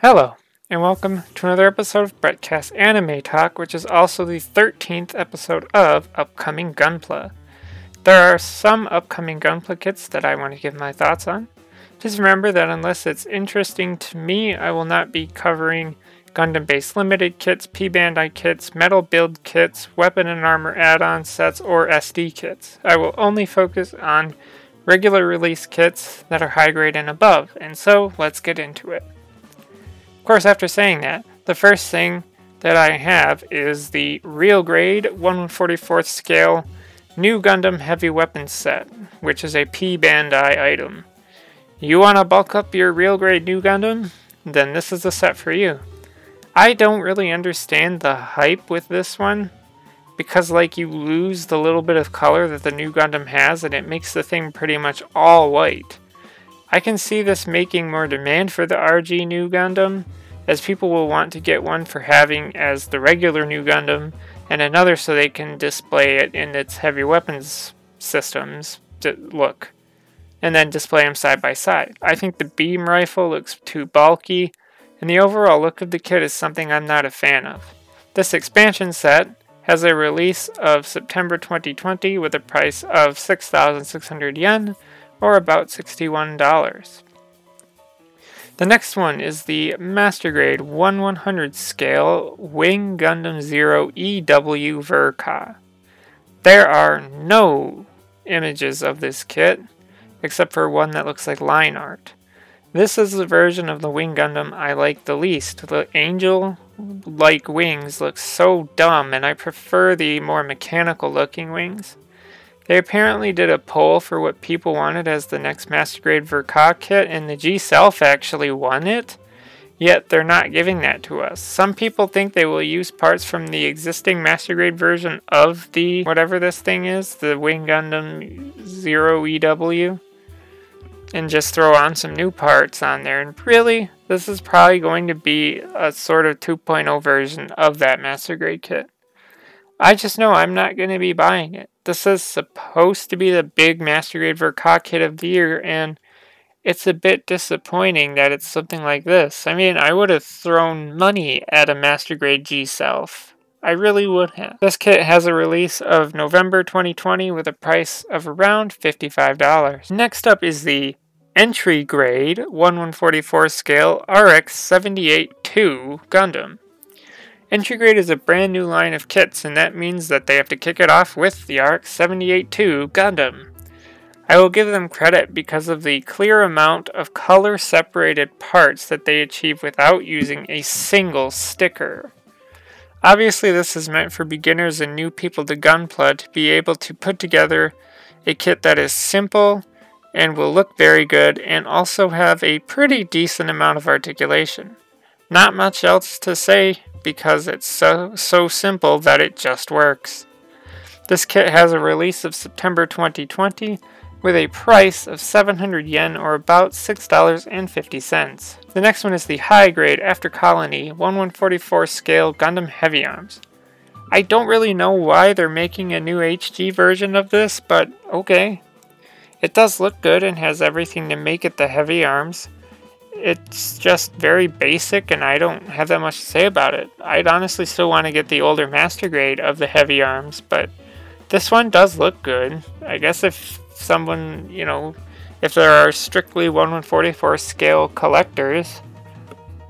Hello, and welcome to another episode of Brettcast Anime Talk, which is also the 13th episode of Upcoming Gunpla. There are some upcoming Gunpla kits that I want to give my thoughts on. Just remember that unless it's interesting to me, I will not be covering Gundam-based limited kits, P-Bandai kits, metal build kits, weapon and armor add-on sets, or SD kits. I will only focus on regular release kits that are high grade and above, and so let's get into it. Of course, after saying that, the first thing that I have is the real grade 1/144th scale New Gundam Heavy Weapons set, which is a P-Bandai item. You want to bulk up your real grade New Gundam? Then this is the set for you. I don't really understand the hype with this one, because you lose the little bit of color that the New Gundam has and it makes the thing pretty much all white. I can see this making more demand for the RG New Gundam, as people will want to get one for having as the regular New Gundam, and another so they can display it in its heavy weapons systems look, and then display them side by side. I think the beam rifle looks too bulky, and the overall look of the kit is something I'm not a fan of. This expansion set has a release of September 2020 with a price of 6,600 yen, or about $61. The next one is the Master Grade 1/100 scale Wing Gundam Zero EW Verka. There are no images of this kit, except for one that looks like line art. This is the version of the Wing Gundam I like the least. The angel-like wings look so dumb, and I prefer the more mechanical-looking wings. They apparently did a poll for what people wanted as the next Master Grade Verka kit, and the G-Self actually won it, yet they're not giving that to us. Some people think they will use parts from the existing Master Grade version of the whatever this thing is, the Wing Gundam Zero EW, and just throw on some new parts on there. And really, this is probably going to be a sort of 2.0 version of that Master Grade kit. I just know I'm not going to be buying it. This is supposed to be the big Master Grade Verka kit of the year, and it's a bit disappointing that it's something like this. I mean, I would have thrown money at a Master Grade G-Self. I really would have. This kit has a release of November 2020 with a price of around $55. Next up is the Entry Grade 1/144 scale RX-78-2 Gundam. Entry Grade is a brand new line of kits, and that means that they have to kick it off with the RX-78-2 Gundam. I will give them credit because of the clear amount of color-separated parts that they achieve without using a single sticker. Obviously, this is meant for beginners and new people to Gunpla to be able to put together a kit that is simple and will look very good and also have a pretty decent amount of articulation. Not much else to say because it's so simple that it just works. This kit has a release of September 2020 with a price of 700 yen, or about $6.50. The next one is the High Grade After Colony 1/144 scale Gundam Heavy Arms. I don't really know why they're making a new HG version of this, but okay. It does look good and has everything to make it the Heavy Arms. It's just very basic, and I don't have that much to say about it. I'd honestly still want to get the older Master Grade of the Heavy Arms, but this one does look good. I guess if someone, if there are strictly 1/144 scale collectors,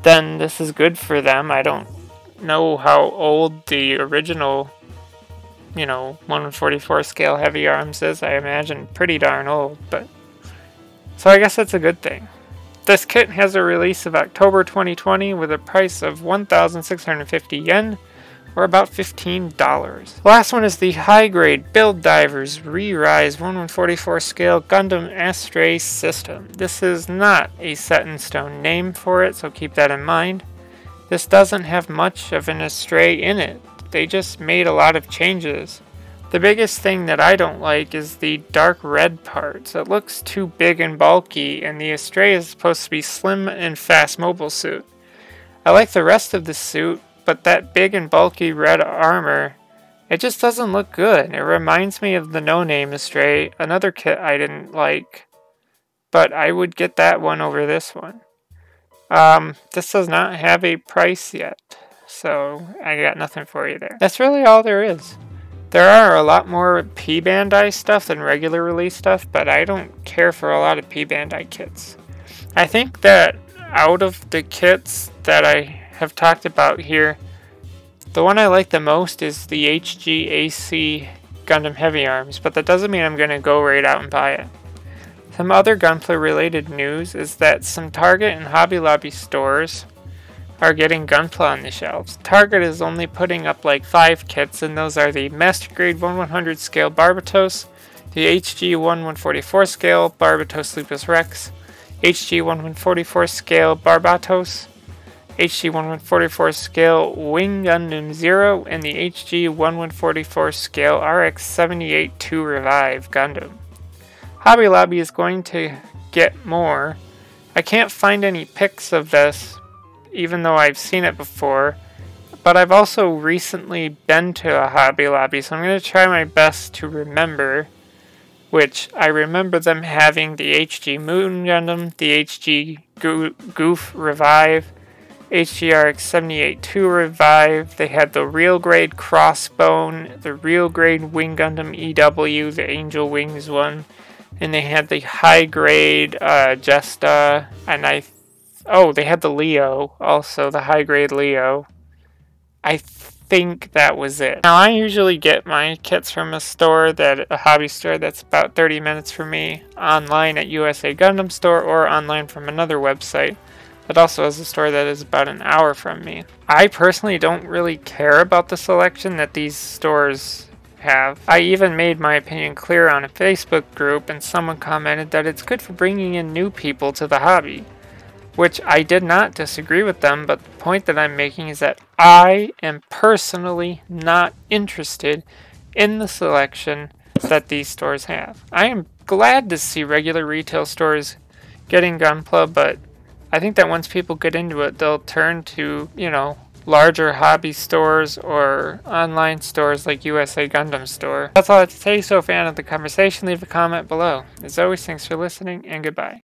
then this is good for them. I don't know how old the original, 1/144 scale Heavy Arms is. I imagine pretty darn old, but so I guess that's a good thing. This kit has a release of October 2020 with a price of 1,650 yen, or about $15. The last one is the High Grade Build Divers Rerise 1/144 scale Gundam Astray System. This is not a set in stone name for it, so keep that in mind. This doesn't have much of an Astray in it. They just made a lot of changes. The biggest thing that I don't like is the dark red parts. It looks too big and bulky, and the Astray is supposed to be slim and fast mobile suit. I like the rest of the suit, but that big and bulky red armor, it just doesn't look good. It reminds me of the No Name Astray, another kit I didn't like, but I would get that one over this one. This does not have a price yet, so I got nothing for you there. That's really all there is. There are a lot more P-Bandai stuff than regular release stuff, but I don't care for a lot of P-Bandai kits. I think that out of the kits that I have talked about here, the one I like the most is the HGAC Gundam Heavy Arms, but that doesn't mean I'm going to go right out and buy it. Some other Gunpla related news is that some Target and Hobby Lobby stores are getting Gunpla on the shelves. Target is only putting up like 5 kits, and those are the Master Grade 1/100 scale Barbatos, the HG 1/144 scale Barbatos Lupus Rex, HG 1/144 scale Barbatos, HG 1/144 scale Wing Gundam Zero, and the HG 1/144 scale RX-78-2 Revive Gundam. Hobby Lobby is going to get more. I can't find any pics of this, even though I've seen it before, but I've also recently been to a Hobby Lobby, so I'm going to try my best to remember, which I remember them having the HG Moon Gundam, the HG Goof Revive, HGRX-78-2 Revive. They had the real grade Crossbone, the real grade Wing Gundam EW, the Angel Wings one, and they had the high grade Jesta, and they had the Leo, also the high grade Leo. I think that was it. Now I usually get my kits from a hobby store that's about 30 minutes from me, online at USA Gundam Store, or online from another website that also has a store that is about an hour from me. I personally don't really care about the selection that these stores have. I even made my opinion clear on a Facebook group, and someone commented that it's good for bringing in new people to the hobby, which I did not disagree with them, but the point that I'm making is that I am personally not interested in the selection that these stores have. I am glad to see regular retail stores getting Gunpla, but I think that once people get into it, they'll turn to, larger hobby stores or online stores like USA Gundam Store. That's all I have to say, so if you're fan of the conversation, leave a comment below. As always, thanks for listening, and goodbye.